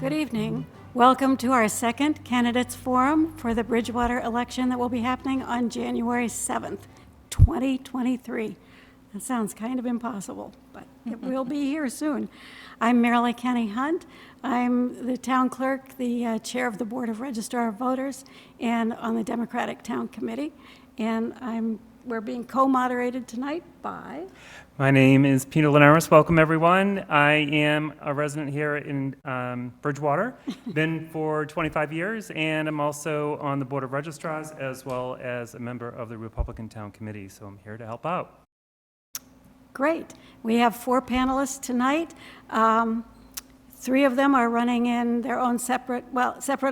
Good evening. Welcome to our second candidates forum for the Bridgewater election that will be happening on January 7th, 2023. That sounds kind of impossible, but it will be here soon. I'm Marilee Kenny Hunt. I'm the town clerk, the chair of the Board of Registrar of Voters, and on the Democratic Town Committee. And we're being co-moderated tonight by... My name is Peter Linares. Welcome, everyone. I am a resident here in Bridgewater, been for 25 years, and I'm also on the Board of Registrars as well as a member of the Republican Town Committee, so I'm here to help out. Great. We have 4 panelists tonight. 3 of them are running in their own separate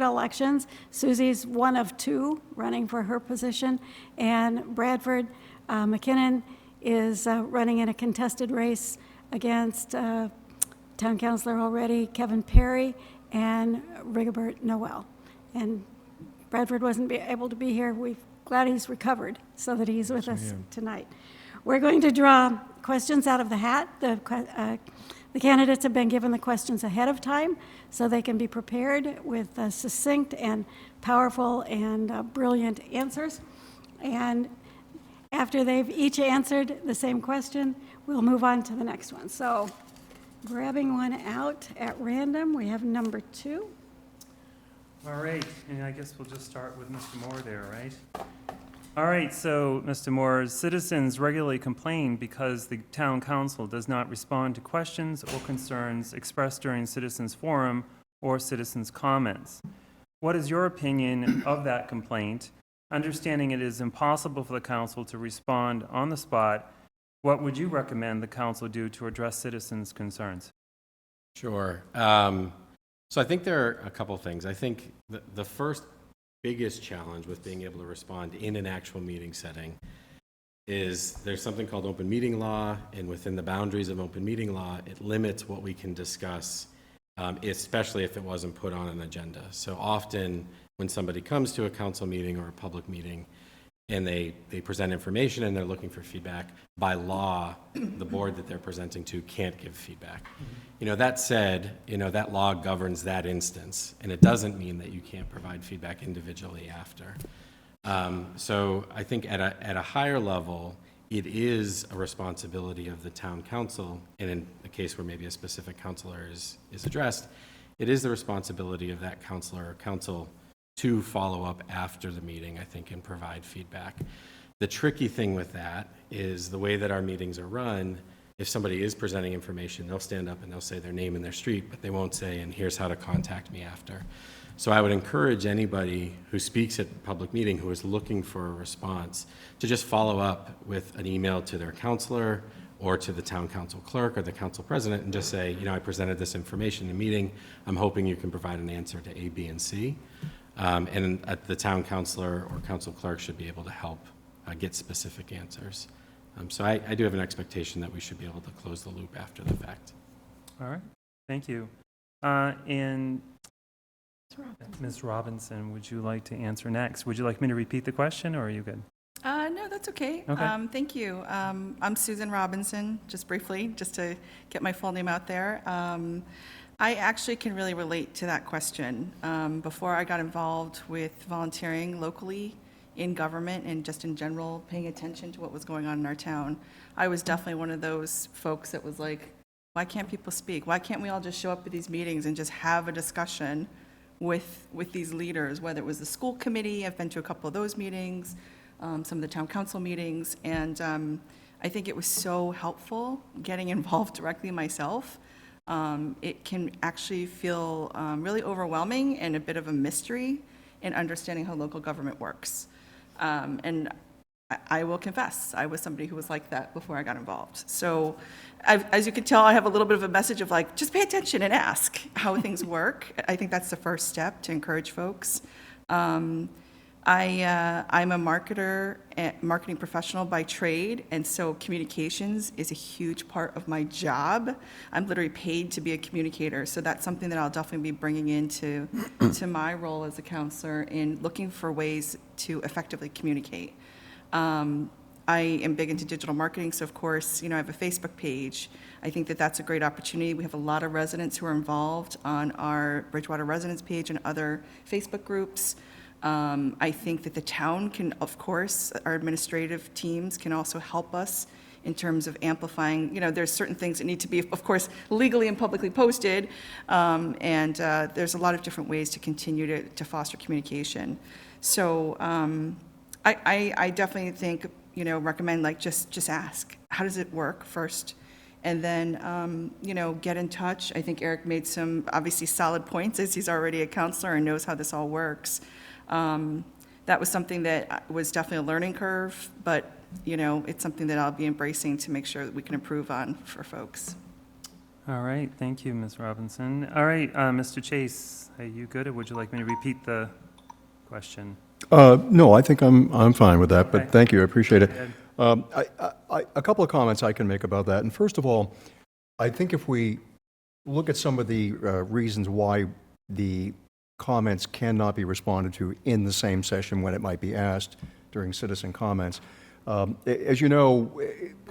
elections. Susie's one of 2 running for her position, and Bradford McKinnon is running in a contested race against town councilor already, Kevin Perry, and Rigobert Noel. And Bradford wasn't able to be here. We're glad he's recovered so that he's with us tonight. We're going to draw questions out of the hat. The candidates have been given the questions ahead of time so they can be prepared with succinct and powerful and brilliant answers. And after they've each answered the same question, we'll move on to the next one. So grabbing one out at random, we have number 2. All right, and I guess we'll just start with Mr. Moore there, right? All right, so Mr. Moore, citizens regularly complain because the town council does not respond to questions or concerns expressed during citizens forum or citizens comments. What is your opinion of that complaint? Understanding it is impossible for the council to respond on the spot, what would you recommend the council do to address citizens' concerns? Sure. So I think there are a couple things. I think the first biggest challenge with being able to respond in an actual meeting setting is there's something called open meeting law, and within the boundaries of open meeting law, it limits what we can discuss, especially if it wasn't put on an agenda. So often when somebody comes to a council meeting or a public meeting and they present information and they're looking for feedback, by law, the board that they're presenting to can't give feedback. You know, that said, you know, that law governs that instance, and it doesn't mean that you can't provide feedback individually after. So I think at a higher level, it is a responsibility of the town council, and in a case where maybe a specific councilor is addressed, it is the responsibility of that councilor or council to follow up after the meeting, I think, and provide feedback. The tricky thing with that is the way that our meetings are run. If somebody is presenting information, they'll stand up and they'll say their name and their street, but they won't say, and here's how to contact me after. So I would encourage anybody who speaks at a public meeting who is looking for a response to just follow up with an email to their counselor or to the town council clerk or the council president and just say, you know, I presented this information in a meeting. I'm hoping you can provide an answer to A, B, and C. And the town councilor or council clerk should be able to help get specific answers. So I do have an expectation that we should be able to close the loop after the fact. All right, thank you. And Ms. Robinson, would you like to answer next? Would you like me to repeat the question, or are you good? No, that's okay. Okay. Thank you. I'm Susan Robinson, just briefly, just to get my full name out there. I actually can really relate to that question. Before I got involved with volunteering locally in government and just in general paying attention to what was going on in our town, I was definitely one of those folks that was like, why can't people speak? Why can't we all just show up at these meetings and just have a discussion with these leaders, whether it was the school committee, I've been to a couple of those meetings, some of the town council meetings, and I think it was so helpful getting involved directly myself. It can actually feel really overwhelming and a bit of a mystery in understanding how local government works. And I will confess, I was somebody who was like that before I got involved. So as you can tell, I have a little bit of a message of like, just pay attention and ask how things work. I think that's the first step to encourage folks. I'm a marketing professional by trade, and so communications is a huge part of my job. I'm literally paid to be a communicator, so that's something that I'll definitely be bringing into my role as a counselor in looking for ways to effectively communicate. I am big into digital marketing, so of course, I have a Facebook page. I think that that's a great opportunity. We have a lot of residents who are involved on our Bridgewater Residents page and other Facebook groups. I think that the town can, of course, our administrative teams can also help us in terms of amplifying, there's certain things that need to be, of course, legally and publicly posted, and there's a lot of different ways to continue to foster communication. So I definitely think, recommend, like, just ask, how does it work first? And then, get in touch. I think Eric made some obviously solid points, as he's already a counselor and knows how this all works. That was something that was definitely a learning curve, but, it's something that I'll be embracing to make sure that we can improve on for folks. All right, thank you, Ms. Robinson. All right, Mr. Chase, are you good, or would you like me to repeat the question? No, I think I'm fine with that, Okay. but thank you, I appreciate it. Go A couple of comments I can make about that. And first of all, I think if we look at some of the reasons why the comments cannot be responded to in the same session when it might be asked during citizen comments, as you know,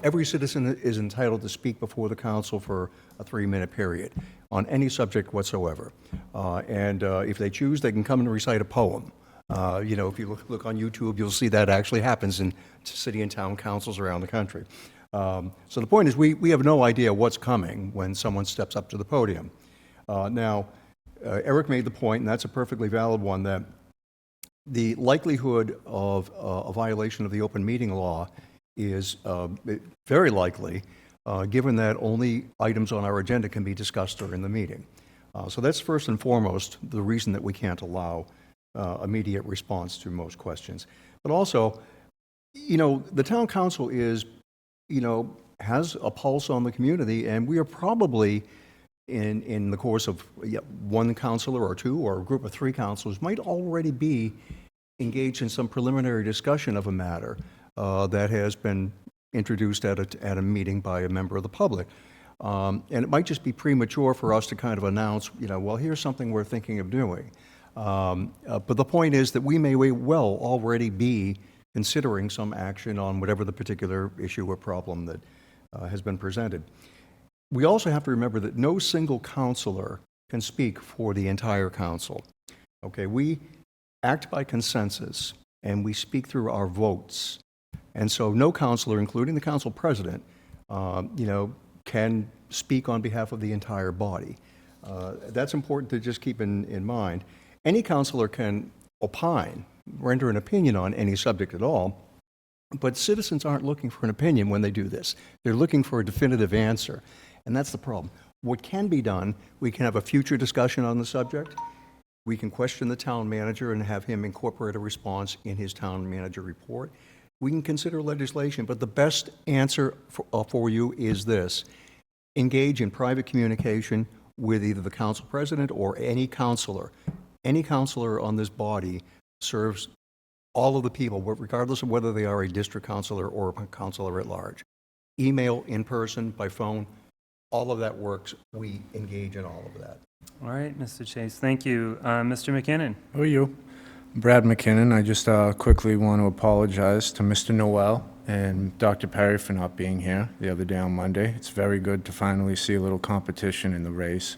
every citizen is entitled to speak before the council for a 3-minute period on any subject whatsoever. And if they choose, they can come and recite a poem. If you look on YouTube, you'll see that actually happens in city and town councils around the country. So the point is, we have no idea what's coming when someone steps up to the podium. Now, Eric made the point, and that's a perfectly valid one, that the likelihood of a violation of the open meeting law is very likely, given that only items on our agenda can be discussed during the meeting. So that's first and foremost the reason that we can't allow immediate response to most questions. But also, the town council is, has a pulse on the community, and we are probably in the course of one counselor or two or a group of 3 counselors might already be engaged in some preliminary discussion of a matter that has been introduced at a meeting by a member of the public. And it might just be premature for us to kind of announce, well, here's something we're thinking of doing. But the point is that we may well already be considering some action on whatever the particular issue or problem that has been presented. We also have to remember that no single counselor can speak for the entire council. Okay, we act by consensus, and we speak through our votes. And so no counselor, including the council president, can speak on behalf of the entire body. That's important to just keep in mind. Any counselor can opine, render an opinion on any subject at all, but citizens aren't looking for an opinion when they do this. They're looking for a definitive answer, and that's the problem. What can be done, we can have a future discussion on the subject. We can question the town manager and have him incorporate a response in his town manager report. We can consider legislation, but the best answer for you is this. Engage in private communication with either the council president or any counselor. Any counselor on this body serves all of the people, regardless of whether they are a district counselor or a counselor at large. Email, in person, by phone, all of that works. We engage in all of that. All right, Mr. Chase, thank you. Mr. McKinnon? Who are you? Brad McKinnon. I just quickly want to apologize to Mr. Noel and Dr. Perry for not being here the other day on Monday. It's very good to finally see a little competition in the race.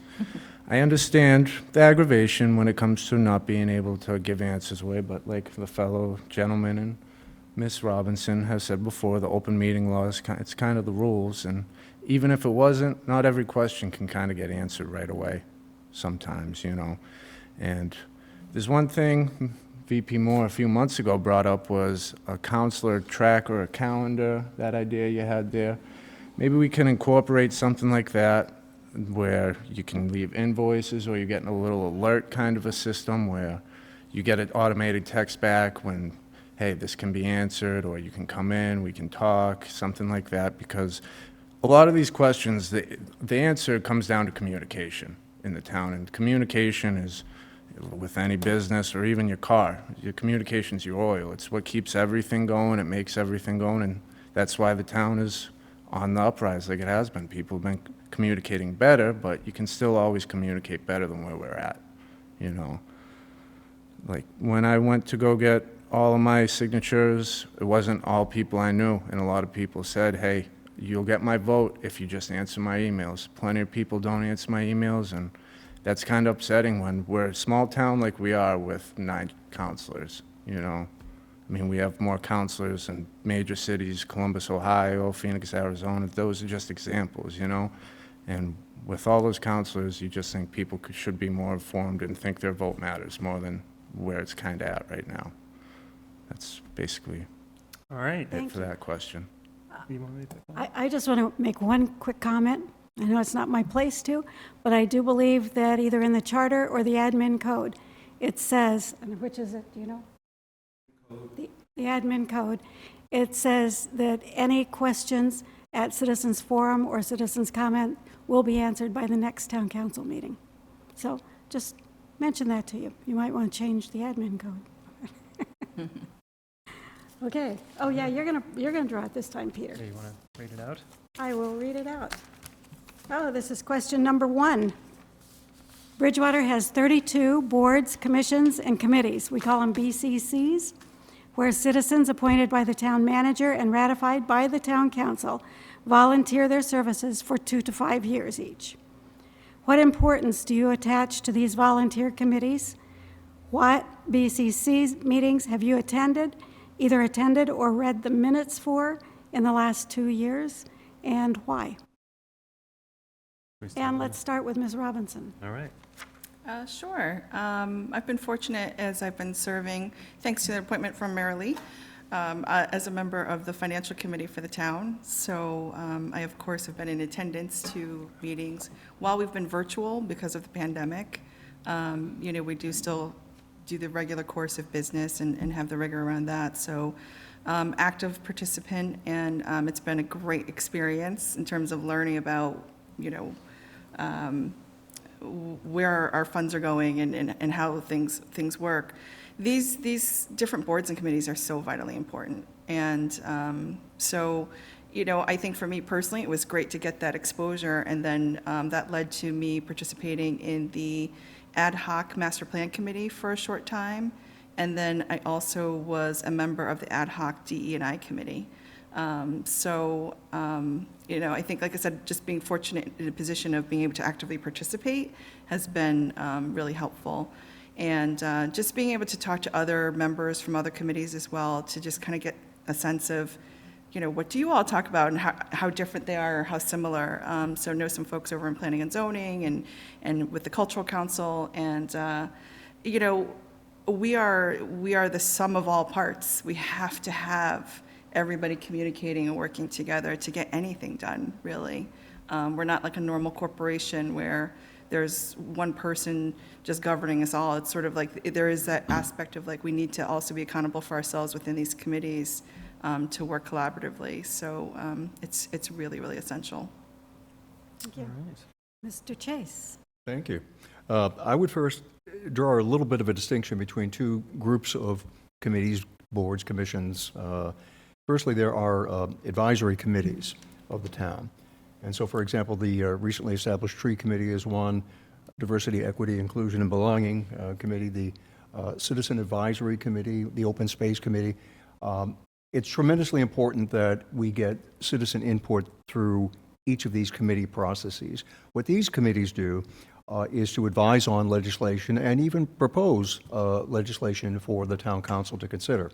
I understand the aggravation when it comes to not being able to give answers away, but like the fellow gentleman and Ms. Robinson has said before, the open meeting law is it's kind of the rules, and even if it wasn't, not every question can kind of get answered right away sometimes, And there's one thing VP Moore a few months ago brought up was a counselor track or a calendar, that idea you had there. Maybe we can incorporate something like that where you can leave invoices, or you're getting a little alert kind of a system where you get an automated text back when, hey, this can be answered, or you can come in, we can talk, something like that, because a lot of these questions, the answer comes down to communication in the town, and communication is with any business or even your car. Your communication's your oil. It's what keeps everything going. It makes everything going, and that's why the town is on the uprise like it has been. People have been communicating better, but you can still always communicate better than where we're at, Like when I went to go get all of my signatures, it wasn't all people I knew, and a lot of people said, hey, you'll get my vote if you just answer my emails. Plenty of people don't answer my emails, and that's kind of upsetting when we're a small town like we are with 9 counselors, you know? I mean, we have more counselors in major cities, Columbus, Ohio, Phoenix, Arizona. Those are just examples, you know? And with all those counselors, you just think people should be more informed and think their vote matters more than where it's kind of at right now. That's basically All right. it Thank for you. that question. You want me to take that? I just want to make one quick comment. I know it's not my place to, but I do believe that either in the charter or the admin code, it says, and which is it, do you know? The admin code, it says that any questions at citizens forum or citizens comment will be answered by the next town council meeting. So just mention that to you. You might want to change the admin code. Okay. Oh, yeah, you're gonna draw it this time, Peter. Okay, you want to read it out? I will read it out. Oh, this is question number 1. Bridgewater has 32 boards, commissions, and committees. We call them BCCs, where citizens appointed by the town manager and ratified by the town council volunteer their services for 2 to 5 years each. What importance do you attach to these volunteer committees? What BCC meetings have you either attended or read the minutes for in the last 2 years, and why? And let's start with Ms. Robinson. All right. Sure. I've been fortunate as I've been serving, thanks to the appointment from Mary Lee, as a member of the Financial Committee for the town. So I, of course, have been in attendance to meetings while we've been virtual because of the pandemic. You know, we do still do the regular course of business and have the rigor around that. So active participant, and it's been a great experience in terms of learning about, you know, where our funds are going and how things work. These different boards and committees are so vitally important. And so, you know, I think for me personally, it was great to get that exposure. And then that led to me participating in the ad hoc master plan committee for a short time. And then I also was a member of the ad hoc DE&I committee. You know, I think, like I said, just being fortunate in a position of being able to actively participate has been really helpful. And just being able to talk to other members from other committees as well, to just kind of get a sense of, you know, what do you all talk about and how different they are or how similar. So know some folks over in planning and zoning and with the cultural council. And, you know, we are the sum of all parts. We have to have everybody communicating and working together to get anything done, really. We're not like a normal corporation where there's one person just governing us all. It's sort of like there is that aspect of like we need to also be accountable for ourselves within these committees to work collaboratively. So it's really, really essential. Thank you. All right. Mr. Chase. Thank you. I would first draw a little bit of a distinction between 2 groups of committees, boards, commissions. Firstly, there are advisory committees of the town. And so, for example, the recently established Tree Committee is one, Diversity, Equity, Inclusion, and Belonging Committee, the Citizen Advisory Committee, the Open Space Committee. It's tremendously important that we get citizen input through each of these committee processes. What these committees do is to advise on legislation and even propose legislation for the town council to consider.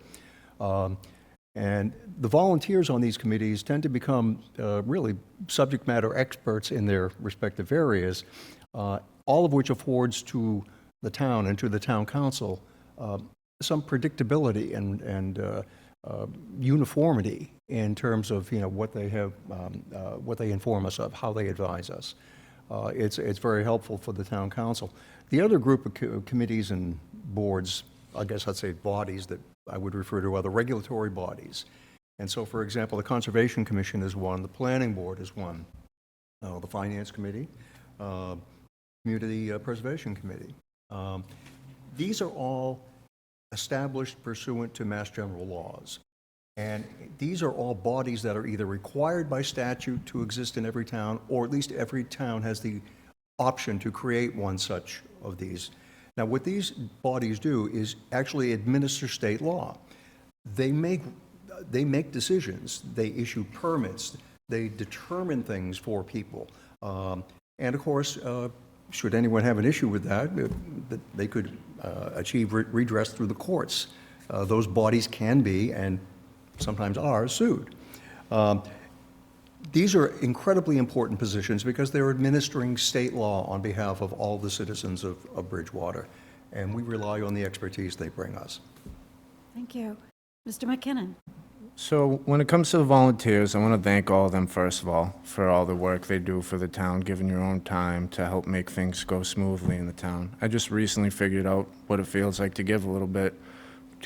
And the volunteers on these committees tend to become really subject matter experts in their respective areas, all of which affords to the town and to the town council some predictability and uniformity in terms of, you know, what they have, what they inform us of, how they advise us. It's very helpful for the town council. The other group of committees and boards, I guess I'd say bodies that I would refer to other regulatory bodies. And so, for example, the Conservation Commission is one, the Planning Board is one, the Finance Committee, Community Preservation Committee. These are all established pursuant to Mass General laws. And these are all bodies that are either required by statute to exist in every town, or at least every town has the option to create one such of these. Now, what these bodies do is actually administer state law. they make decisions, they issue permits, they determine things for people. And of course, should anyone have an issue with that, they could achieve redress through the courts. Those bodies can be, and sometimes are, sued. These are incredibly important positions because they're administering state law on behalf of all the citizens of Bridgewater, and we rely on the expertise they bring us. Thank you. Mr. McKinnon? So when it comes to the volunteers, I want to thank all of them, first of all, for all the work they do for the town, giving your own time to help make things go smoothly in the town. I just recently figured out what it feels like to give a little bit,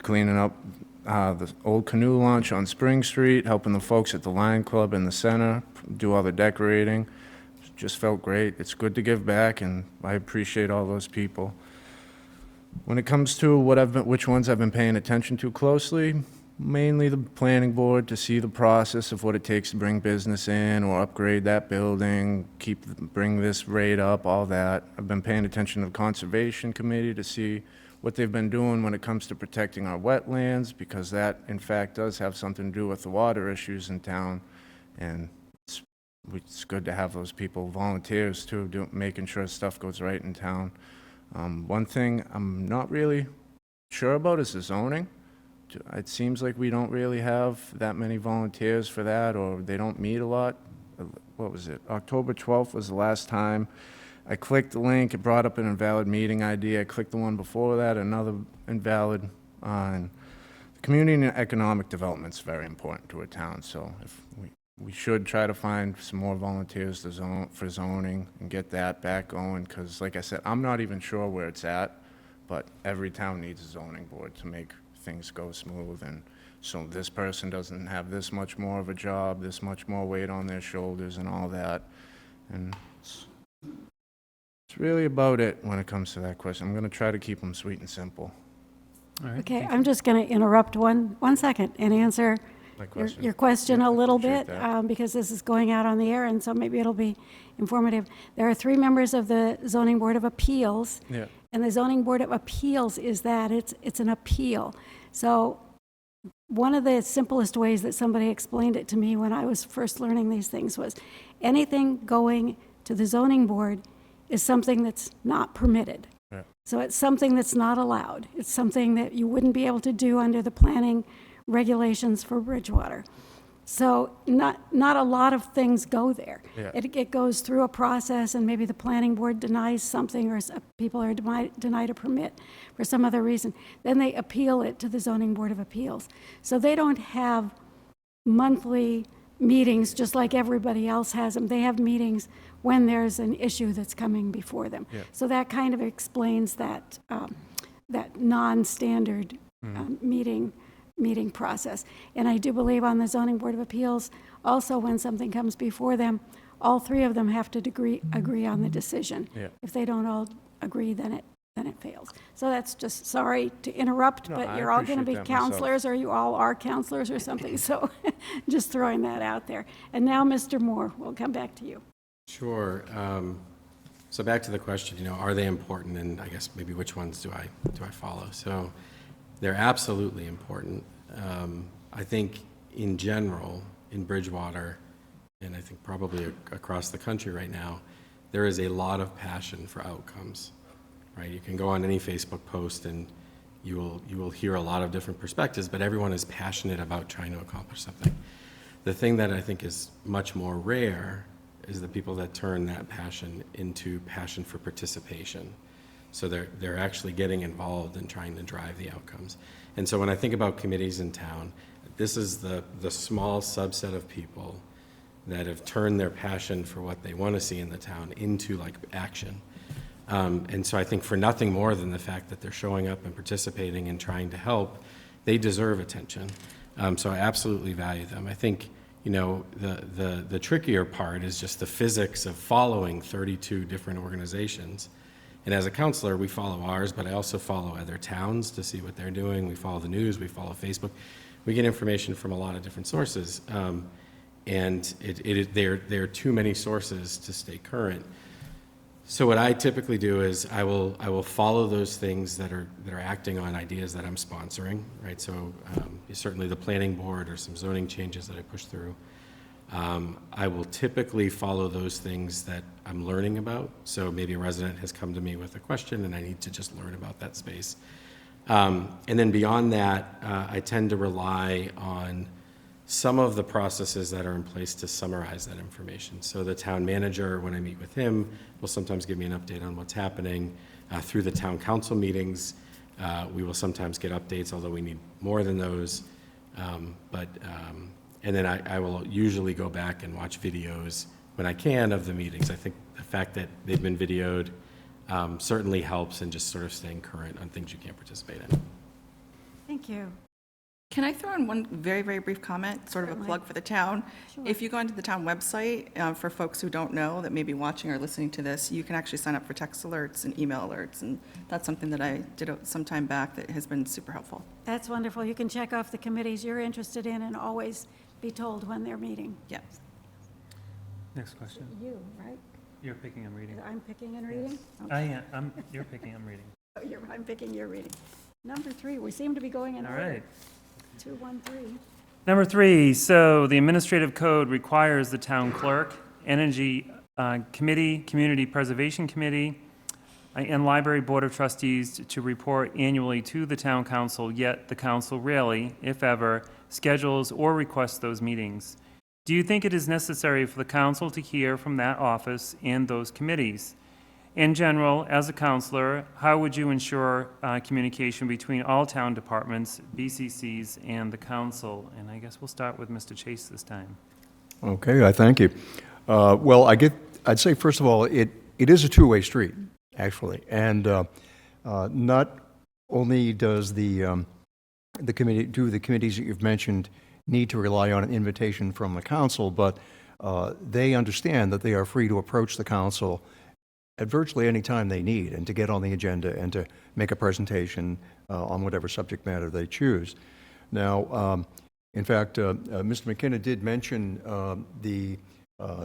cleaning up the old canoe launch on Spring Street, helping the folks at the Lion Club in the center, do all the decorating. Just felt great. It's good to give back, and I appreciate all those people. When it comes to which ones I've been paying attention to closely, mainly the planning board, to see the process of what it takes to bring business in or upgrade that building, bring this rate up, all that. I've been paying attention to the conservation committee to see what they've been doing when it comes to protecting our wetlands, because that, in fact, does have something to do with the water issues in town. And it's good to have those people, volunteers too, making sure stuff goes right in town. One thing I'm not really sure about is the zoning. It seems like we don't really have that many volunteers for that, or they don't meet a lot. What was it? October 12th was the last time. I clicked the link, it brought up an invalid meeting ID. I clicked the one before that, another invalid. And community and economic development is very important to a town, so if we should try to find some more volunteers for zoning and get that back going, because like I said, I'm not even sure where it's at, but every town needs a zoning board to make things go smooth, and so this person doesn't have this much more of a job, this much more weight on their shoulders and all that. And it's really about it when it comes to that question. I'm going to try to keep them sweet and simple. All right. Okay, I'm just going to interrupt one second and answer My question. your question Yeah, a I little appreciate bit, that. because this is going out on the air, and so maybe it'll be informative. There are 3 members of the Zoning Board of Appeals, Yeah. and the Zoning Board of Appeals is that it's an appeal. So one of the simplest ways that somebody explained it to me when I was first learning these things was anything going to the zoning board is something that's not permitted. Yeah. So it's something that's not allowed. It's something that you wouldn't be able to do under the planning regulations for Bridgewater. So not a lot of things go there. Yeah. It goes through a process, and maybe the planning board denies something, or people are denied a permit for some other reason. Then they appeal it to the Zoning Board of Appeals. So they don't have monthly meetings just like everybody else has them. They have meetings when there's an issue that's coming before them. Yeah. So that kind of explains that non-standard meeting process. And I do believe on the Zoning Board of Appeals, also when something comes before them, all 3 of them have to agree on the decision. Yeah. If they don't all agree, then it fails. So that's just, sorry to interrupt, No, but I you're all going to be appreciate that myself. counselors, or you all are counselors or something. So just throwing that out there. And now, Mr. Moore, we'll come back to you. Sure. So back to the question, are they important, and I guess maybe which ones do I follow? So they're absolutely important. I think in general, in Bridgewater, and I think probably across the country right now, there is a lot of passion for outcomes, right? You can go on any Facebook post and you will hear a lot of different perspectives, but everyone is passionate about trying to accomplish something. The thing that I think is much more rare is the people that turn that passion into passion for participation. So they're actually getting involved in trying to drive the outcomes. And so when I think about committees in town, this is the small subset of people that have turned their passion for what they want to see in the town into like action. And so I think for nothing more than the fact that they're showing up and participating and trying to help, they deserve attention. So I absolutely value them. I think, the trickier part is just the physics of following 32 different organizations. And as a counselor, we follow ours, but I also follow other towns to see what they're doing. We follow the news, we follow Facebook. We get information from a lot of different sources. And there are too many sources to stay current. So what I typically do is I will follow those things that are acting on ideas that I'm sponsoring, right? So certainly the planning board or some zoning changes that I push through. I will typically follow those things that I'm learning about. So maybe a resident has come to me with a question and I need to just learn about that space. And then beyond that, I tend to rely on some of the processes that are in place to summarize that information. So the town manager, when I meet with him, will sometimes give me an update on what's happening. Through the town council meetings, we will sometimes get updates, although we need more than those. And then I will usually go back and watch videos when I can of the meetings. I think the fact that they've been videoed certainly helps in just sort of staying current on things you can't participate in. Thank you. Can I throw in one very, very brief comment, sort of a Certainly. plug for the town? Sure. If you go onto the town website, for folks who don't know that may be watching or listening to this, you can actually sign up for text alerts and email alerts, and that's something that I did some time back that has been super helpful. That's wonderful. You can check off the committees you're interested in and always be told when they're meeting. Yes. Next question. You, right? You're picking, I'm reading. I'm picking and reading? You're picking, I'm reading. I'm picking, you're reading. Number 3, we seem to be going in All order. right. 2, 1, 3. Number 3, so the administrative code requires the town clerk, energy committee, community preservation committee, and library board of trustees to report annually to the town council, yet the council rarely, if ever, schedules or requests those meetings. Do you think it is necessary for the council to hear from that office and those committees? In general, as a counselor, how would you ensure communication between all town departments, BCCs, and the council? And I guess we'll start with Mr. Chase this time. Okay, I thank you. Well, I'd say, first of all, it is a two-way street, actually. And not only does the committees that you've mentioned need to rely on an invitation from the council, but they understand that they are free to approach the council at virtually any time they need and to get on the agenda and to make a presentation on whatever subject matter they choose. Now, in fact, Mr. McKenna did mention the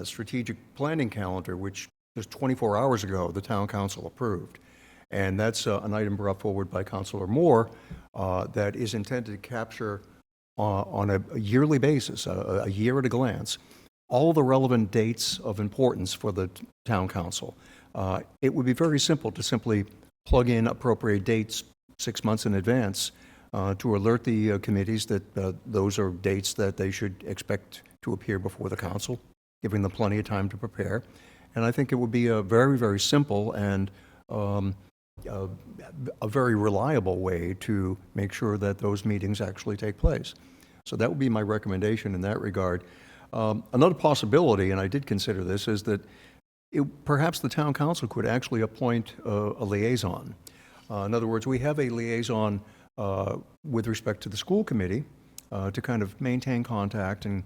strategic planning calendar, which just 24 hours ago the town council approved. And that's an item brought forward by Councilor Moore that is intended to capture on a yearly basis, a year at a glance, all the relevant dates of importance for the town council. It would be very simple to simply plug in appropriate dates 6 months in advance to alert the committees that those are dates that they should expect to appear before the council, giving them plenty of time to prepare. And I think it would be a very, very simple and a very reliable way to make sure that those meetings actually take place. So that would be my recommendation in that regard. Another possibility, and I did consider this, is that perhaps the town council could actually appoint a liaison. In other words, we have a liaison with respect to the school committee to kind of maintain contact and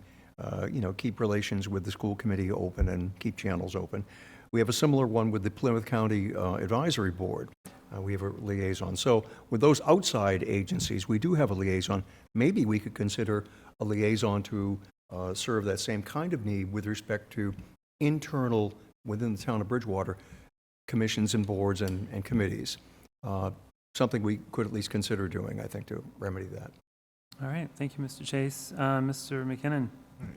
keep relations with the school committee open and keep channels open. We have a similar one with the Plymouth County Advisory Board. We have a liaison. So with those outside agencies, we do have a liaison. Maybe we could consider a liaison to serve that same kind of need with respect to internal, within the town of Bridgewater, commissions and boards and committees. Something we could at least consider doing, I think, to remedy that. All right, thank you, Mr. Chase. Mr. McKinnon?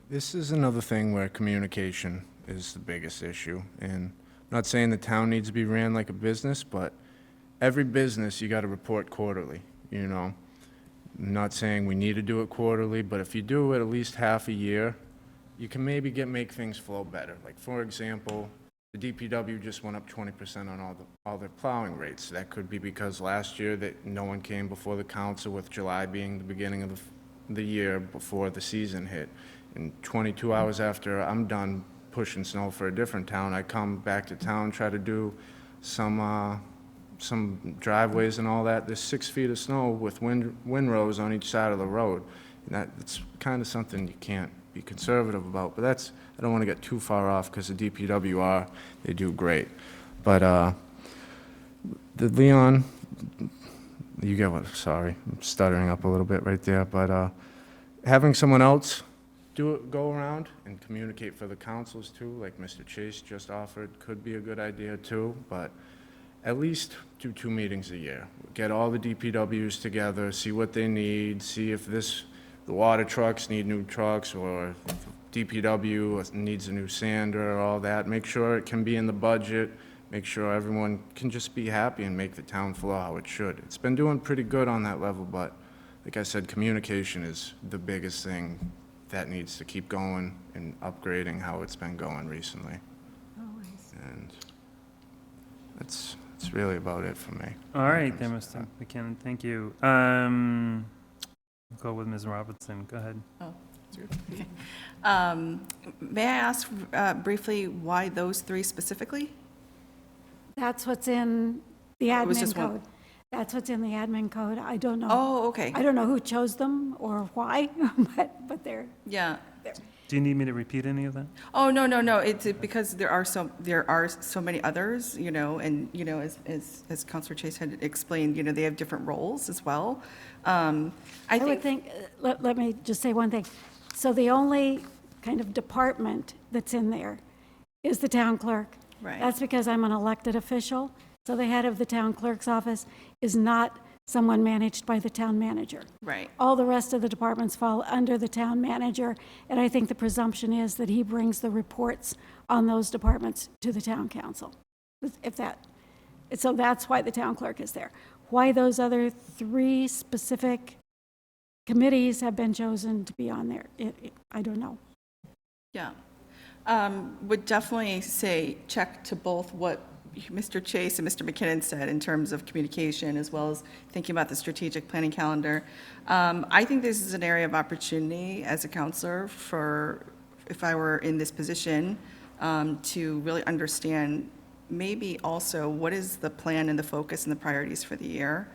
This is another thing where communication is the biggest issue. And I'm not saying the town needs to be ran like a business, but every business, you got to report quarterly, I'm not saying we need to do it quarterly, but if you do it at least half a year, you can maybe make things flow better. Like, for example, the DPW just went up 20% on all their plowing rates. That could be because last year that no one came before the council, with July being the beginning of the year before the season hit. And 22 hours after I'm done pushing snow for a different town, I come back to town, try to do some driveways and all that. There's 6 feet of snow with windrows on each side of the road. And that's kind of something you can't be conservative about. But I don't want to get too far off because the DPW they do great. But the Leon, sorry, I'm stuttering up a little bit right there. But having someone else go around and communicate for the councils too, like Mr. Chase just offered, could be a good idea too, but at least do 2 meetings a year. Get all the DPWs together, see what they need, see if the water trucks need new trucks, or if DPW needs a new sander, all that. Make sure it can be in the budget, make sure everyone can just be happy and make the town flow how it should. It's been doing pretty good on that level, but like I said, communication is the biggest thing that needs to keep going and upgrading how it's been going recently. Always. And that's really about it for me. All right, then, Mr. McKinnon, thank you. We'll go with Ms. Robinson. Go ahead. May I ask briefly why those 3 specifically? That's what's in the It was admin just one. code. That's what's in the admin code. I don't know. Oh, okay. I don't know who chose them or why, but they're, Yeah. Do you need me to repeat any of that? Oh, no. It's because there are so many others, you know, and, you know, as Counselor Chase had explained, you know, they have different roles as well. I I would think, think, let me just say one thing. So the only kind of department that's in there is the town clerk. Right. That's because I'm an elected official. So the head of the town clerk's office is not someone managed by the town manager. right, All the rest of the departments fall under the town manager, and I think the presumption is that he brings the reports on those departments to the town council. So that's why the town clerk is there. Why those other 3 specific committees have been chosen to be on there, I don't know. yeah. Would definitely say check to both what Mr. Chase and Mr. McKinnon said in terms of communication, as well as thinking about the strategic planning calendar. I think this is an area of opportunity as a counselor for, if I were in this position, to really understand maybe also what is the plan and the focus and the priorities for the year.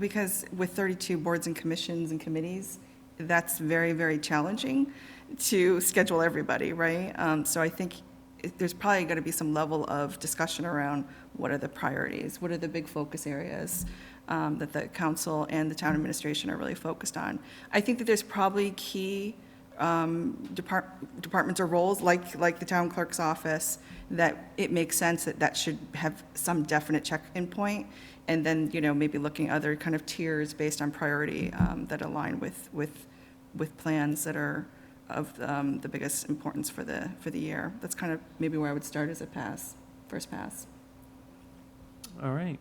Because with 32 boards and commissions and committees, that's very, very challenging to schedule everybody, right? So I think there's probably going to be some level of discussion around what are the priorities, what are the big focus areas that the council and the town administration are really focused on. I think that there's probably key departments or roles, like the town clerk's office, that it makes sense that should have some definite check-in point, and then, you know, maybe looking at other kind of tiers based on priority that align with plans that are of the biggest importance for the year. That's kind of maybe where I would start as a first pass. All right.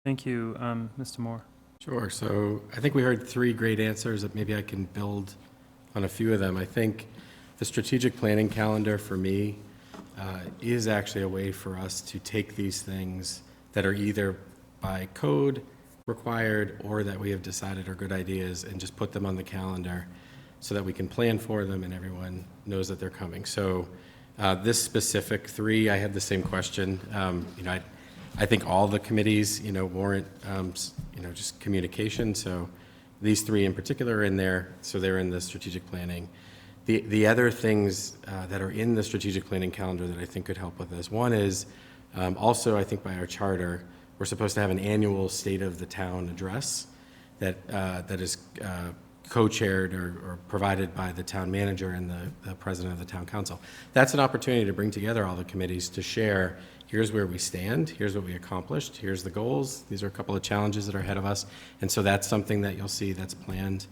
Thank you, Mr. Moore. Sure. So I think we heard 3 great answers that maybe I can build on a few of them. I think the strategic planning calendar for me is actually a way for us to take these things that are either by code required or that we have decided are good ideas and just put them on the calendar so that we can plan for them and everyone knows that they're coming. So this specific 3, I had the same question. You know, I think all the committees, you know, warrant, you know, just communication. So these 3 in particular are in there, so they're in the strategic planning. The other things that are in the strategic planning calendar that I think could help with this, one is also, I think by our charter, we're supposed to have an annual State of the Town address that is co-chaired or provided by the town manager and the president of the town council. That's an opportunity to bring together all the committees to share, here's where we stand, here's what we accomplished, here's the goals, these are a couple of challenges that are ahead of us, and so that's something that you'll see that's planned.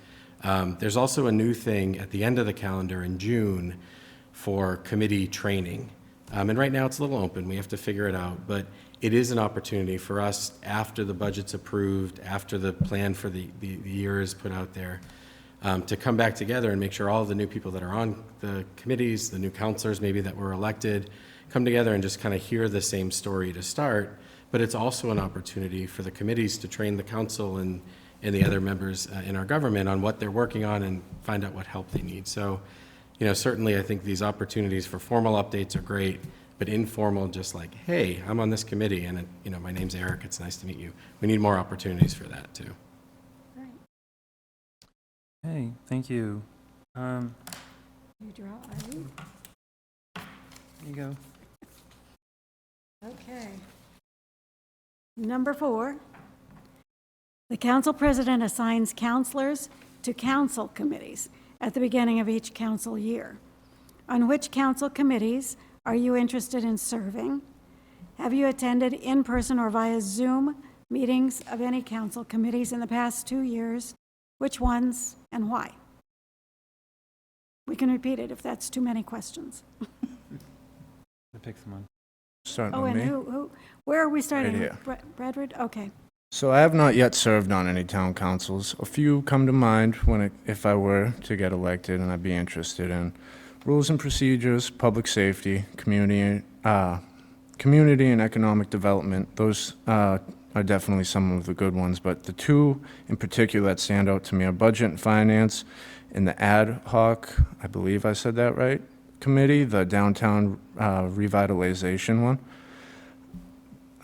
There's also a new thing at the end of the calendar in June for committee training. And right now it's a little open, we have to figure it out, but it is an opportunity for us after the budget's approved, after the plan for the year is put out there, to come back together and make sure all the new people that are on the committees, the new counselors maybe that were elected, come together and just kind of hear the same story to start. But it's also an opportunity for the committees to train the council and the other members in our government on what they're working on and find out what help they need. So, you know, certainly I think these opportunities for formal updates are great, but informal, just like, hey, I'm on this committee and, you know, my name's Eric, it's nice to meet you. We need more opportunities for that too. Hey, thank you. You draw, Irene? There you go. Okay. Number 4, the council president assigns counselors to council committees. at the beginning of each council year. On which council committees are you interested in serving? Have you attended in-person or via Zoom meetings of any council committees in the past 2 years? Which ones and why? We can repeat it if that's too many questions. I pick someone. Starting Oh, with and me. where are we starting? here. Bradford? Okay. So I have not yet served on any town councils. A few come to mind if I were to get elected, and I'd be interested in rules and procedures, public safety, community and economic development. Those are definitely some of the good ones, but the two in particular that stand out to me are budget and finance, and the ad hoc, I believe I said that right, committee, the downtown revitalization one.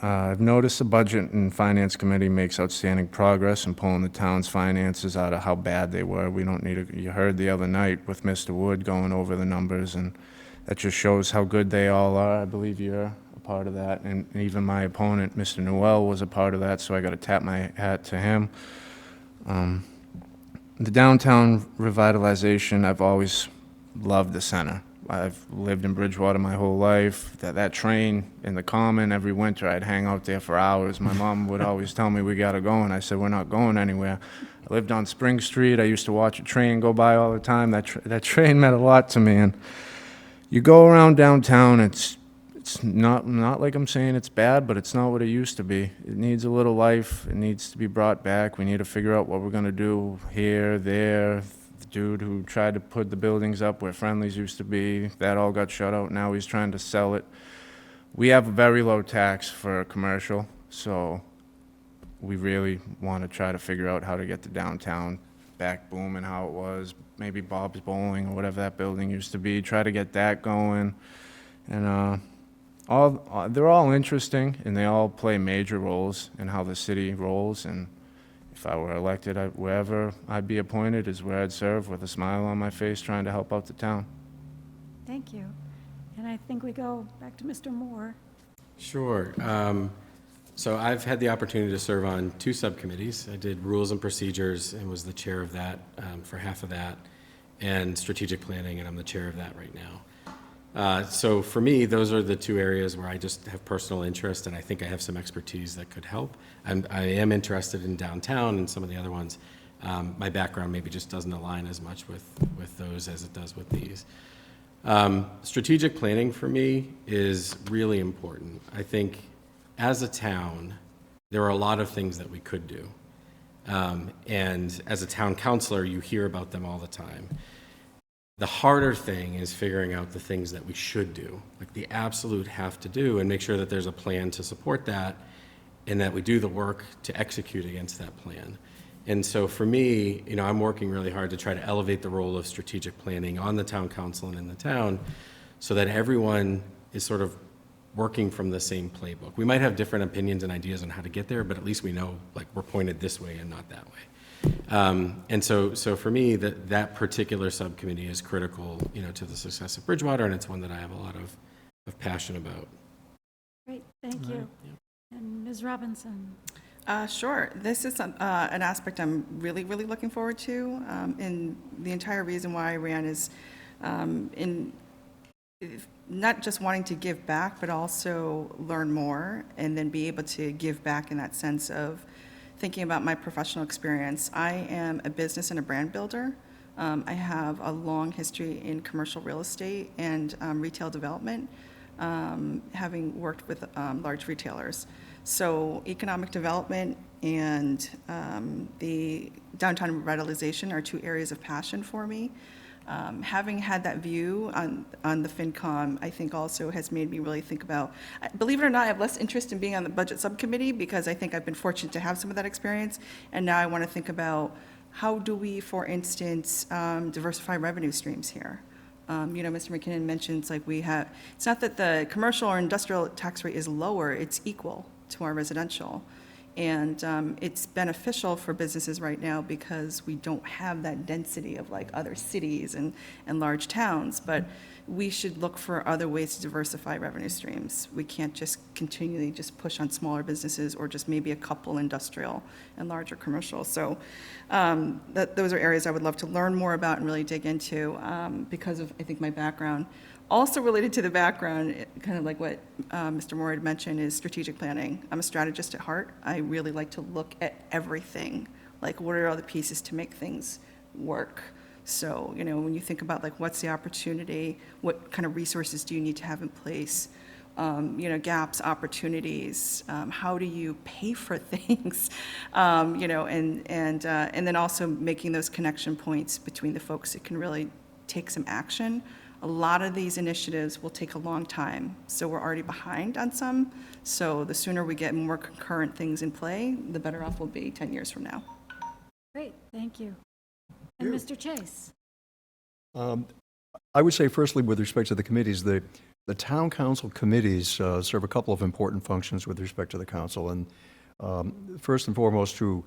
I've noticed the Budget and Finance Committee makes outstanding progress in pulling the town's finances out of how bad they were. We don't need you heard the other night with Mr. Wood going over the numbers, and that just shows how good they all are. I believe you're a part of that, and even my opponent, Mr. Noel, was a part of that, so I got to tap my hat to him. The downtown revitalization, I've always loved the center. I've lived in Bridgewater my whole life. That train in the Common, every winter I'd hang out there for hours. My mom would always tell me, we gotta go, and I said, we're not going anywhere. I lived on Spring Street. I used to watch a train go by all the time. That train meant a lot to me. And you go around downtown, it's not like I'm saying it's bad, but it's not what it used to be. It needs a little life. It needs to be brought back. We need to figure out what we're gonna do here, there. The dude who tried to put the buildings up where Friendly's used to be, that all got shut out. Now he's trying to sell it. We have a very low tax for commercial, so we really want to try to figure out how to get the downtown back booming how it was. Maybe Bob's Bowling or whatever that building used to be. Try to get that going. And they're all interesting, and they all play major roles in how the city rolls. And if I were elected, wherever I'd be appointed is where I'd serve with a smile on my face, trying to help out the town. Thank you. And I think we go back to Mr. Moore. Sure. So I've had the opportunity to serve on 2 subcommittees. I did Rules and Procedures and was the chair of that for half of that, and Strategic Planning, and I'm the chair of that right now. So for me, those are the 2 areas where I just have personal interest, and I think I have some expertise that could help. I am interested in downtown and some of the other ones. My background maybe just doesn't align as much with those as it does with these. Strategic planning for me is really important. I think as a town, there are a lot of things that we could do. And as a town councilor, you hear about them all the time. The harder thing is figuring out the things that we should do, like the absolute have to do, and make sure that there's a plan to support that and that we do the work to execute against that plan. And so for me, I'm working really hard to try to elevate the role of strategic planning on the town council and in the town so that everyone is sort of working from the same playbook. We might have different opinions and ideas on how to get there, but at least we know, like, we're pointed this way and not that way. And so for me, that particular subcommittee is critical, to the success of Bridgewater, and it's one that I have a lot of passion about. Great, thank you. And Ms. Robinson? Sure. This is an aspect I'm really, really looking forward to. And the entire reason why I ran is in not just wanting to give back, but also learn more and then be able to give back in that sense of thinking about my professional experience. I am a business and a brand builder. I have a long history in commercial real estate and retail development, having worked with large retailers. So economic development and the downtown revitalization are 2 areas of passion for me. Having had that view on the FinCom, I think also has made me really think about, believe it or not, I have less interest in being on the budget subcommittee because I think I've been fortunate to have some of that experience. And now I want to think about how do we, for instance, diversify revenue streams here? Mr. McKinnon mentions it's not that the commercial or industrial tax rate is lower, it's equal to our residential. And it's beneficial for businesses right now because we don't have that density of like other cities and large towns, but we should look for other ways to diversify revenue streams. We can't just continually just push on smaller businesses or just maybe a couple industrial and larger commercial. So those are areas I would love to learn more about and really dig into because of, I think, my background. Also related to the background, kind of like what Mr. Moore had mentioned, is strategic planning. I'm a strategist at heart. I really like to look at everything, like what are all the pieces to make things work. So, you know, when you think about like what's the opportunity, what kind of resources do you need to have in place, you know, gaps, opportunities, how do you pay for things, you know, and then also making those connection points between the folks that can really take some action. A lot of these initiatives will take a long time, so we're already behind on some. So the sooner we get more concurrent things in play, the better off we'll be 10 years from now. Great, thank you. And Mr. Chase? I would say firstly, with respect to the committees, the town council committees serve a couple of important functions with respect to the council. And first and foremost, to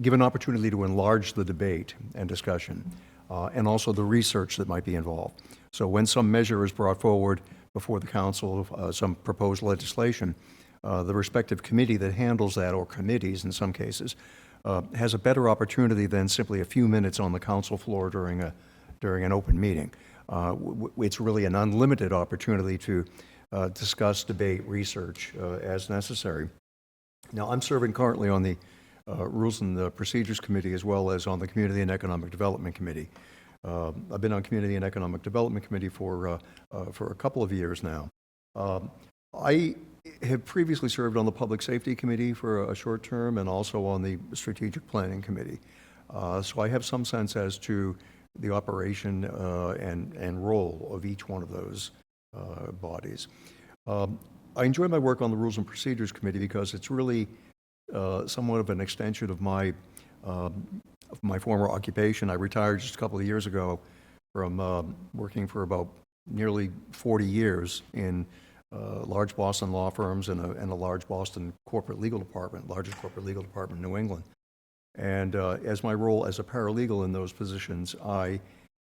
give an opportunity to enlarge the debate and discussion, and also the research that might be involved. So when some measure is brought forward before the council, some proposed legislation, the respective committee that handles that, or committees in some cases, has a better opportunity than simply a few minutes on the council floor during an open meeting. It's really an unlimited opportunity to discuss, debate, research as necessary. Now, I'm serving currently on the Rules and Procedures Committee as well as on the Community and Economic Development Committee. I've been on Community and Economic Development Committee for a couple of years now. I have previously served on the Public Safety Committee for a short term and also on the Strategic Planning Committee. So I have some sense as to the operation and role of each one of those bodies. I enjoy my work on the Rules and Procedures Committee because it's really somewhat of an extension of my former occupation. I retired just a couple of years ago from working for about nearly 40 years in large Boston law firms and a large Boston corporate legal department, largest corporate legal department in New England. And as my role as a paralegal in those positions, I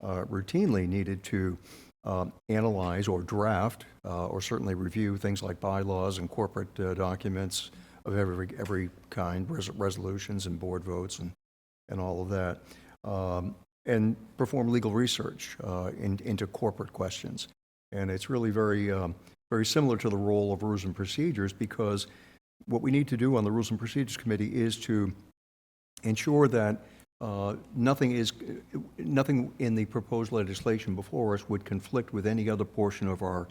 routinely needed to analyze or draft or certainly review things like bylaws and corporate documents of every kind, resolutions and board votes and all of that, and perform legal research into corporate questions. And it's really very similar to the role of Rules and Procedures, because what we need to do on the Rules and Procedures Committee is to ensure that nothing in the proposed legislation before us would conflict with any other portion of our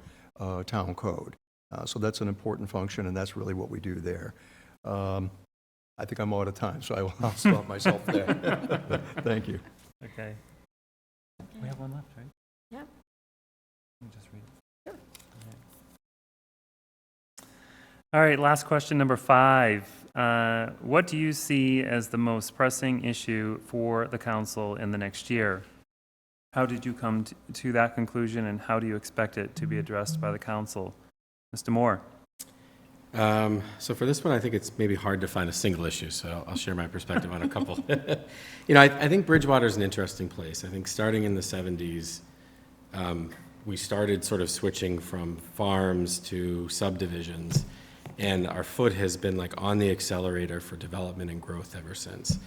town code. So that's an important function, and that's really what we do there. I think I'm out of time, so I'll stop myself there. Thank you. Okay. We have one left, right? Yep. Let me just read it. Sure. All right, last question, number 5. What do you see as the most pressing issue for the council in the next year? How did you come to that conclusion, and how do you expect it to be addressed by the council? Mr. Moore? So for this one, I think it's maybe hard to find a single issue, so I'll share my perspective on a couple. You know, I think Bridgewater is an interesting place. I think starting in the 70s, we started sort of switching from farms to subdivisions, and our foot has been like on the accelerator for development and growth ever since.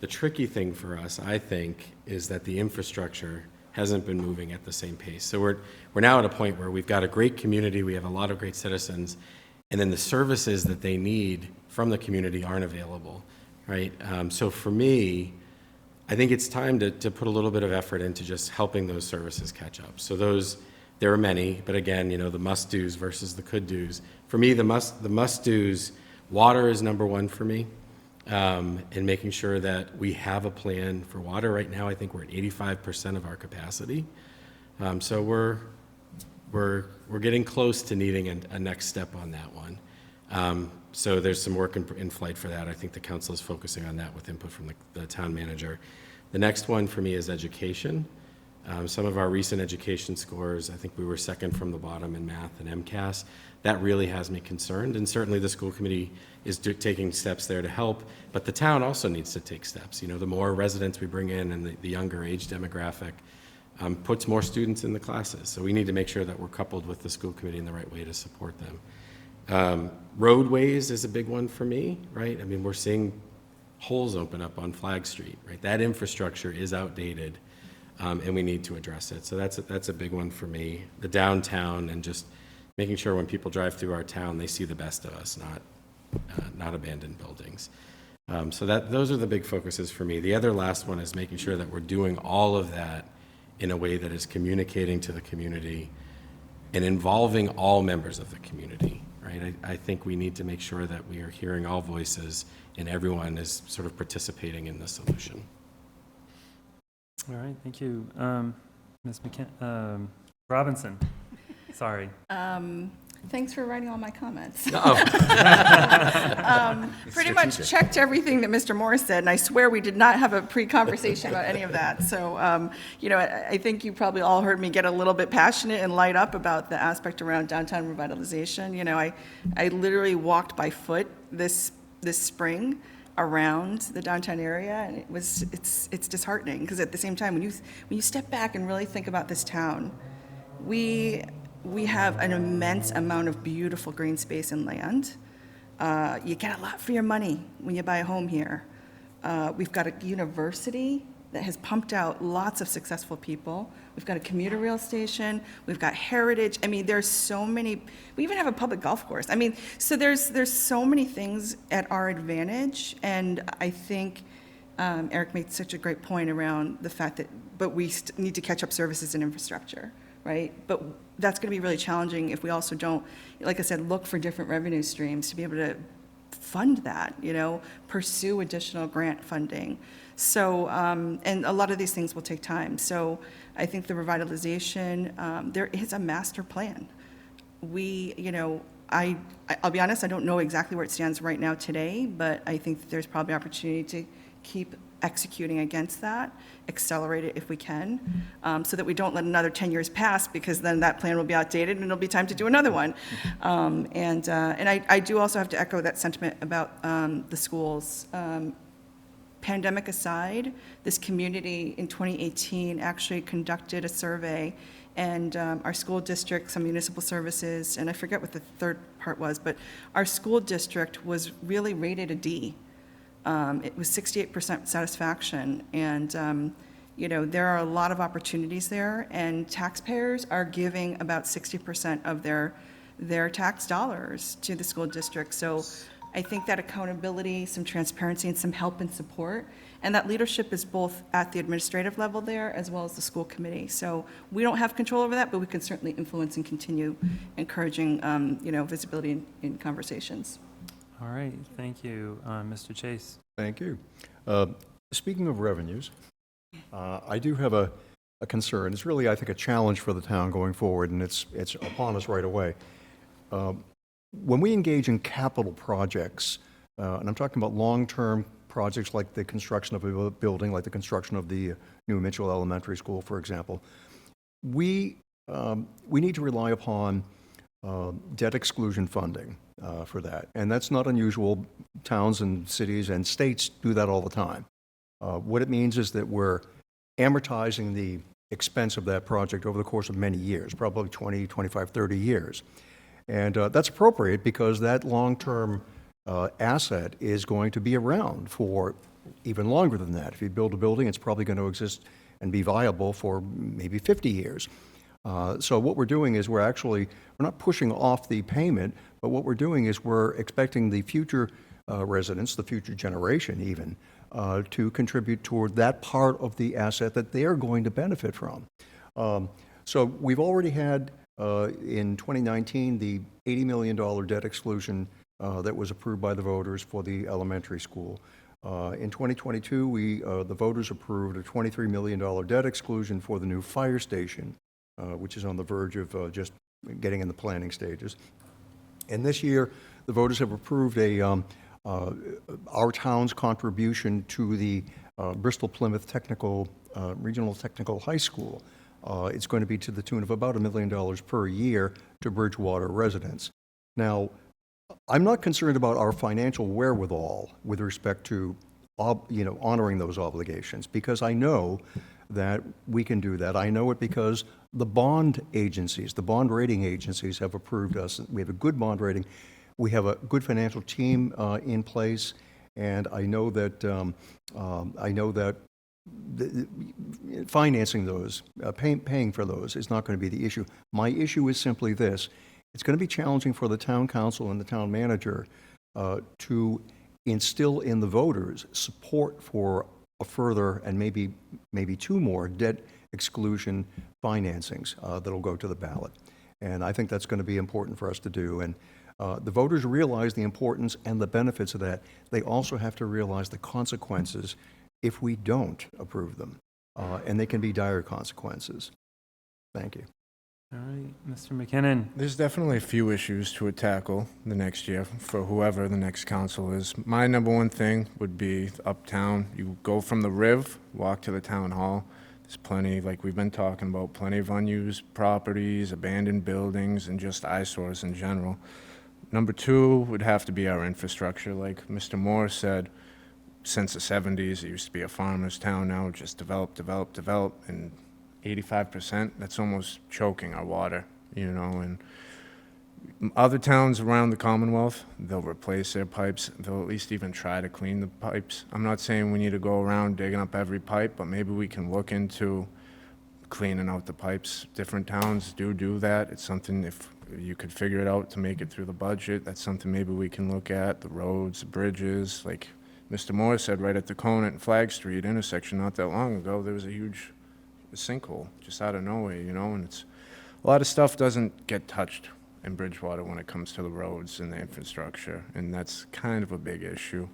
The tricky thing for us, I think, is that the infrastructure hasn't been moving at the same pace. So we're now at a point where we've got a great community, we have a lot of great citizens, and then the services that they need from the community aren't available, right? So for me, I think it's time to put a little bit of effort into just helping those services catch up. So there are many, but again, you know, the must-dos versus the could-dos. For me, the must-dos, water is number one for me, and making sure that we have a plan for water. Right now, I think we're at 85% of our capacity. So we're getting close to needing a next step on that one. So there's some work in flight for that. I think the council is focusing on that with input from the town manager. The next one for me is education. Some of our recent education scores, I think we were second from the bottom in math and MCAS. That really has me concerned, and certainly the school committee is taking steps there to help, but the town also needs to take steps. You know, the more residents we bring in and the younger age demographic puts more students in the classes. So we need to make sure that we're coupled with the school committee in the right way to support them. Roadways is a big one for me, right? I mean, we're seeing holes open up on Flag Street, right? That infrastructure is outdated, and we need to address it. So that's a big one for me. The downtown, and just making sure when people drive through our town, they see the best of us, not abandoned buildings. So those are the big focuses for me. The other last one is making sure that we're doing all of that in a way that is communicating to the community and involving all members of the community, right? I think we need to make sure that we are hearing all voices and everyone is sort of participating in the solution. All right, thank you. Ms. Robinson, sorry. Thanks for writing all my comments. Oh, Pretty much checked everything that Mr. Morris said, and I swear we did not have a pre-conversation about any of that. So, you know, I think you probably all heard me get a little bit passionate and light up about the aspect around downtown revitalization. You know, I literally walked by foot this spring around the downtown area, and it's disheartening, because at the same time, when you step back and really think about this town, we have an immense amount of beautiful green space and land. You get a lot for your money when you buy a home here. We've got a university that has pumped out lots of successful people. We've got a commuter rail station. We've got heritage. I mean, there's so many. We even have a public golf course. I mean, so there's so many things at our advantage, and I think Eric made such a great point around the fact that, but we need to catch up services and infrastructure, right? But that's going to be really challenging if we also don't, like I said, look for different revenue streams to be able to fund that, you know, pursue additional grant funding. So, and a lot of these things will take time. So I think the revitalization, there is a master plan. We, you know, I'll be honest, I don't know exactly where it stands right now today, but I think that there's probably opportunity to keep executing against that, accelerate it if we can, so that we don't let another 10 years pass, because then that plan will be outdated and it'll be time to do another one. And I do also have to echo that sentiment about the schools. Pandemic aside, this community in 2018 actually conducted a survey, and our school district, some municipal services, and I forget what the third part was, but our school district was really rated a D. It was 68% satisfaction, and you know, there are a lot of opportunities there, and taxpayers are giving about 60% of their tax dollars to the school district. So I think that accountability, some transparency, and some help and support, and that leadership is both at the administrative level there as well as the school committee. So we don't have control over that, but we can certainly influence and continue encouraging, you know, visibility in conversations. All right, thank you. Mr. Chase. Thank you. Speaking of revenues, I do have a concern. It's really, I think, a challenge for the town going forward, and it's upon us right away. When we engage in capital projects, and I'm talking about long-term projects like the construction of a building, like the construction of the new Mitchell Elementary School, for example, we need to rely upon debt exclusion funding for that. And that's not unusual. Towns and cities and states do that all the time. What it means is that we're amortizing the expense of that project over the course of many years, probably 20, 25, 30 years. And that's appropriate because that long-term asset is going to be around for even longer than that. If you build a building, it's probably going to exist and be viable for maybe 50 years. So what we're doing is we're not pushing off the payment, but what we're doing is we're expecting the future residents, the future generation even, to contribute toward that part of the asset that they're going to benefit from. So we've already had, in 2019, the $80 million debt exclusion that was approved by the voters for the elementary school. In 2022, the voters approved a $23 million debt exclusion for the new fire station, which is on the verge of just getting in the planning stages. And this year, the voters have approved our town's contribution to the Bristol Plymouth Technical, Regional Technical High School. It's going to be to the tune of about $1 million per year to Bridgewater residents. Now, I'm not concerned about our financial wherewithal with respect to, honoring those obligations, because I know that we can do that. I know it because the bond agencies, the bond rating agencies have approved us. We have a good bond rating. We have a good financial team in place, and I know that financing those, paying for those is not going to be the issue. My issue is simply this. It's going to be challenging for the town council and the town manager to instill in the voters support for a further and maybe two more debt exclusion financings that'll go to the ballot. And I think that's going to be important for us to do. And the voters realize the importance and the benefits of that. They also have to realize the consequences if we don't approve them. And they can be dire consequences. Thank you. All right, Mr. McKinnon. There's definitely a few issues to tackle the next year for whoever the next council is. My number one thing would be uptown. You go from the Riv, walk to the town hall. There's plenty, like we've been talking about, plenty of unused properties, abandoned buildings, and just eyesores in general. Number two would have to be our infrastructure. Like Mr. Moore said, since the 70s, it used to be a farmer's town. Now just develop, and 85%, that's almost choking our water, and other towns around the Commonwealth, they'll replace their pipes. They'll at least even try to clean the pipes. I'm not saying we need to go around digging up every pipe, but maybe we can look into cleaning out the pipes. Different towns do that. It's something, if you could figure it out to make it through the budget, that's something maybe we can look at. The roads, the bridges, like Mr. Moore said, right at the Conant and Flag Street intersection not that long ago, there was a huge sinkhole just out of nowhere, and it's a lot of stuff doesn't get touched in Bridgewater when it comes to the roads and the infrastructure, and that's kind of a big issue.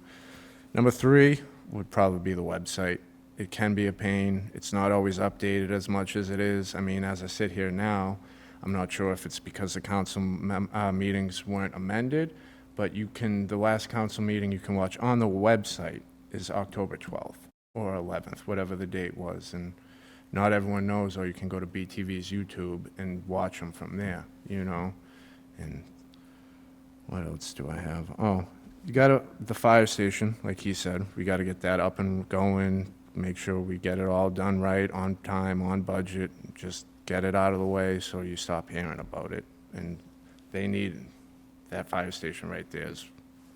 Number three would probably be the website. It can be a pain. It's not always updated as much as it is. I mean, as I sit here now, I'm not sure if it's because the council meetings weren't amended, but the last council meeting you can watch on the website is October 12th or 11th, whatever the date was, and not everyone knows, or you can go to BTV's YouTube and watch them from there, And what else do I have? Oh, you got the fire station, like he said. We got to get that up and going, make sure we get it all done right, on time, on budget, just get it out of the way so you stop hearing about it. And they need, that fire station right there is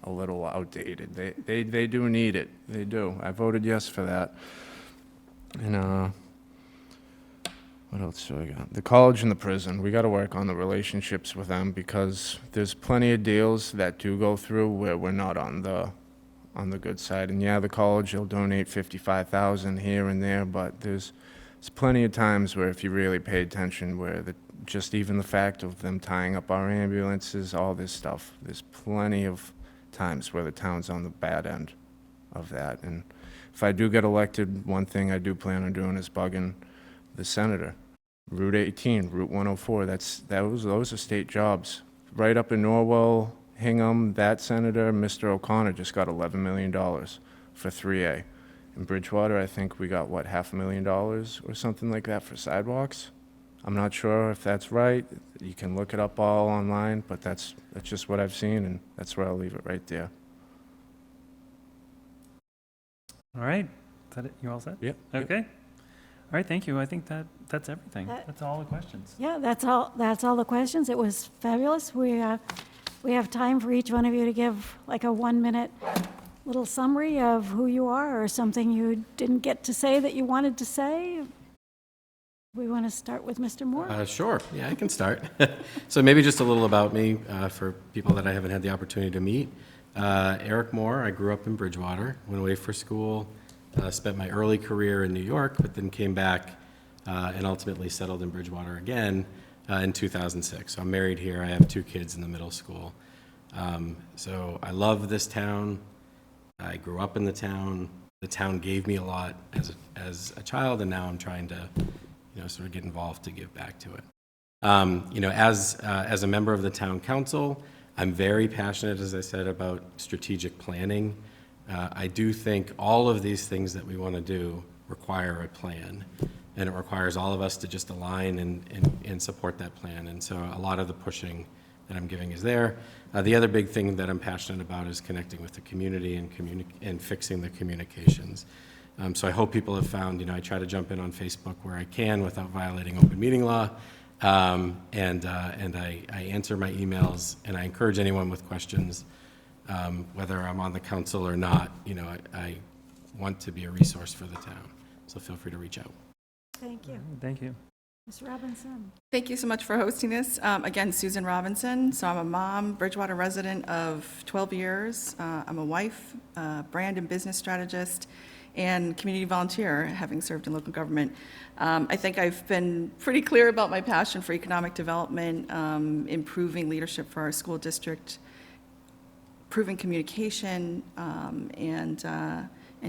a little outdated. They do need it. They do. I voted yes for that. And, what else do I got? The college and the prison. We got to work on the relationships with them because there's plenty of deals that do go through where we're not on the good side. And yeah, the college will donate $55,000 here and there, but there's plenty of times where if you really pay attention, where just even the fact of them tying up our ambulances, all this stuff, there's plenty of times where the town's on the bad end of that. And if I do get elected, one thing I do plan on doing is bugging the senator. Route 18, Route 104, those are state jobs. Right up in Norwell, Hingham, that senator, Mr. O'Connor, just got $11 million for 3A. In Bridgewater, I think we got, $500,000 or something like that for sidewalks? I'm not sure if that's right. You can look it up all online, but that's just what I've seen, and that's where I'll leave it right there. All right, is that it? You all set? Yep. Okay. All right, thank you. I think that's everything. That- That's all the questions. Yeah, that's all the questions. It was fabulous. We have time for each one of you to give like a 1-minute little summary of who you are or something you didn't get to say that you wanted to say. We want to start with Mr. Moore. Sure, yeah, I can start. So maybe just a little about me for people that I haven't had the opportunity to meet. Eric Moore, I grew up in Bridgewater, went away for school, spent my early career in New York, but then came back and ultimately settled in Bridgewater again in 2006. So I'm married here. I have 2 kids in the middle school. So I love this town. I grew up in the town. The town gave me a lot as a child, and now I'm trying to, sort of get involved to give back to it. As a member of the town council, I'm very passionate, as I said, about strategic planning. I do think all of these things that we want to do require a plan, and it requires all of us to just align and support that plan. And so a lot of the pushing that I'm giving is there. The other big thing that I'm passionate about is connecting with the community and fixing the communications. So I hope people have found, I try to jump in on Facebook where I can without violating open meeting law. And I answer my emails, and I encourage anyone with questions, whether I'm on the council or not. I want to be a resource for the town, so feel free to reach out. Thank you. Thank you. Ms. Robinson? Thank you so much for hosting this. Again, Susan Robinson. So I'm a mom, Bridgewater resident of 12 years. I'm a wife, brand and business strategist, and community volunteer, having served in local government. I think I've been pretty clear about my passion for economic development, improving leadership for our school district, improving communication, and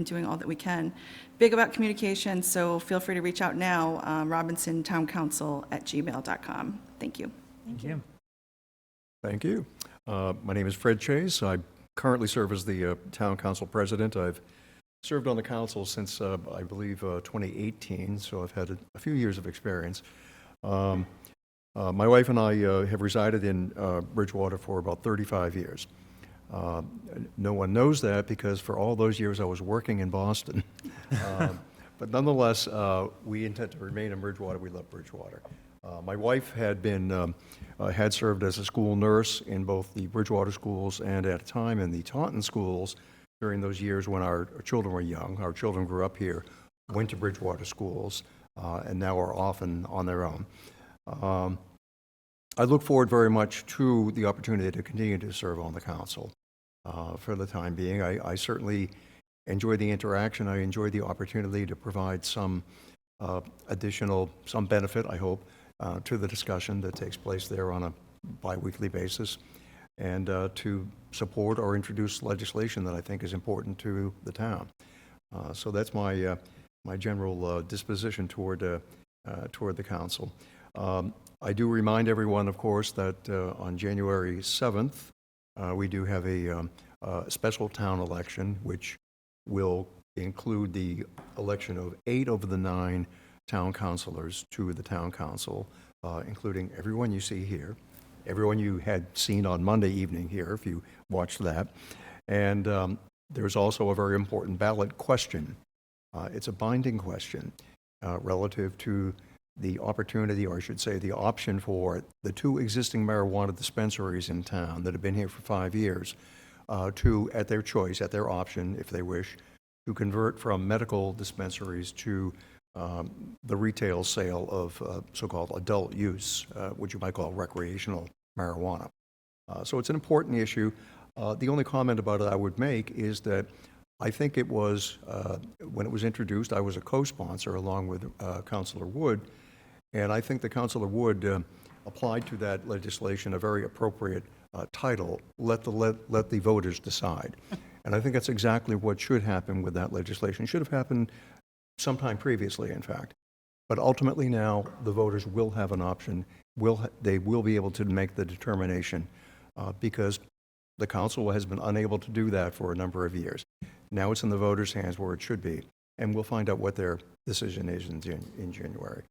doing all that we can. Big about communication, so feel free to reach out now, robinsontown.council@gmail.com. Thank you. Thank you. Thank you. My name is Fred Chase. I currently serve as the town council president. I've served on the council since, I believe, 2018, so I've had a few years of experience. My wife and I have resided in Bridgewater for about 35 years. No one knows that because for all those years I was working in Boston. But nonetheless, we intend to remain in Bridgewater. We love Bridgewater. My wife had served as a school nurse in both the Bridgewater schools and at a time in the Taunton schools during those years when our children were young. Our children grew up here, went to Bridgewater schools, and now are often on their own. I look forward very much to the opportunity to continue to serve on the council. For the time being, I certainly enjoy the interaction. I enjoy the opportunity to provide some benefit, I hope, to the discussion that takes place there on a bi-weekly basis, and to support or introduce legislation that I think is important to the town. So that's my general disposition toward the council. I do remind everyone, of course, that on January 7th, we do have a special town election, which will include the election of 8 of the 9 town councilors to the town council, including everyone you see here, everyone you had seen on Monday evening here, if you watched that. And there's also a very important ballot question. It's a binding question relative to the opportunity, or I should say the option for the 2 existing marijuana dispensaries in town that have been here for 5 years to, at their choice, at their option, if they wish, to convert from medical dispensaries to the retail sale of so-called adult use, which you might call recreational marijuana. So it's an important issue. The only comment about it I would make is that I think it was, when it was introduced, I was a co-sponsor along with Councilor Wood, and I think that Councilor Wood applied to that legislation a very appropriate title, let the voters decide. And I think that's exactly what should happen with that legislation. It should have happened sometime previously, in fact. But ultimately now, the voters will have an option. They will be able to make the determination because the council has been unable to do that for a number of years. Now it's in the voters' hands where it should be, and we'll find out what their decision is in January.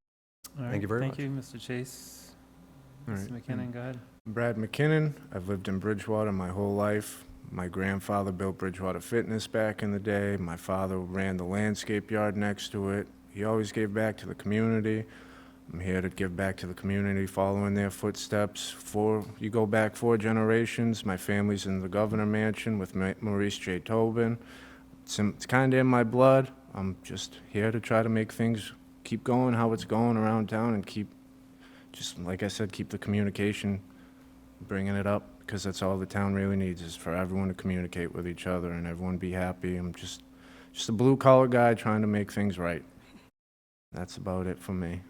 All right. Thank you very much. Thank you, Mr. Chase. All Mr. right. McKinnon, go ahead. Brad McKinnon. I've lived in Bridgewater my whole life. My grandfather built Bridgewater Fitness back in the day. My father ran the landscape yard next to it. He always gave back to the community. I'm here to give back to the community, following their footsteps. You go back 4 generations. My family's in the Governor Mansion with Maurice J. Tobin. It's kind of in my blood. I'm just here to try to make things keep going how it's going around town and keep, just like I said, keep the communication, bringing it up, because that's all the town really needs, is for everyone to communicate with each other and everyone be happy. I'm just a blue-collar guy trying to make things right. That's about it for me.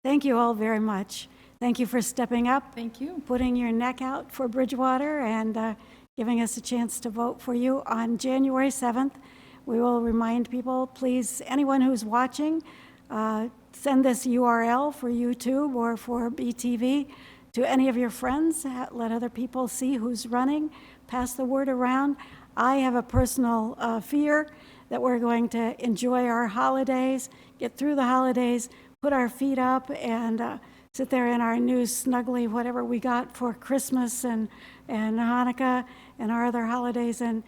Thank you all very much. Thank you for stepping up, Thank you. putting your neck out for Bridgewater, and giving us a chance to vote for you on January 7th. We will remind people, please, anyone who's watching, send this URL for YouTube or for BTV to any of your friends. Let other people see who's running. Pass the word around. I have a personal fear that we're going to enjoy our holidays, get through the holidays, put our feet up, and sit there in our new snuggly, whatever we got for Christmas and Hanukkah and our other holidays, and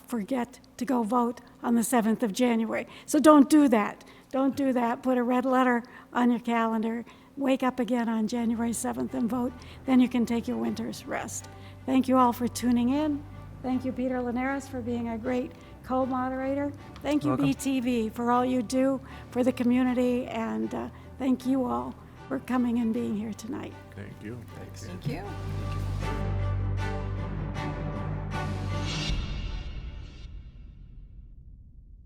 forget to go vote on the 7th of January. So don't do that. Don't do that. Put a red letter on your calendar. Wake up again on January 7th and vote. Then you can take your winter's rest. Thank you all for tuning in. Thank you, Peter Linares, for being a great co-moderator. Thank you, Welcome. BTV, for all you do for the community, and thank you all for coming and being here tonight. Thank you. Thanks. Thank you.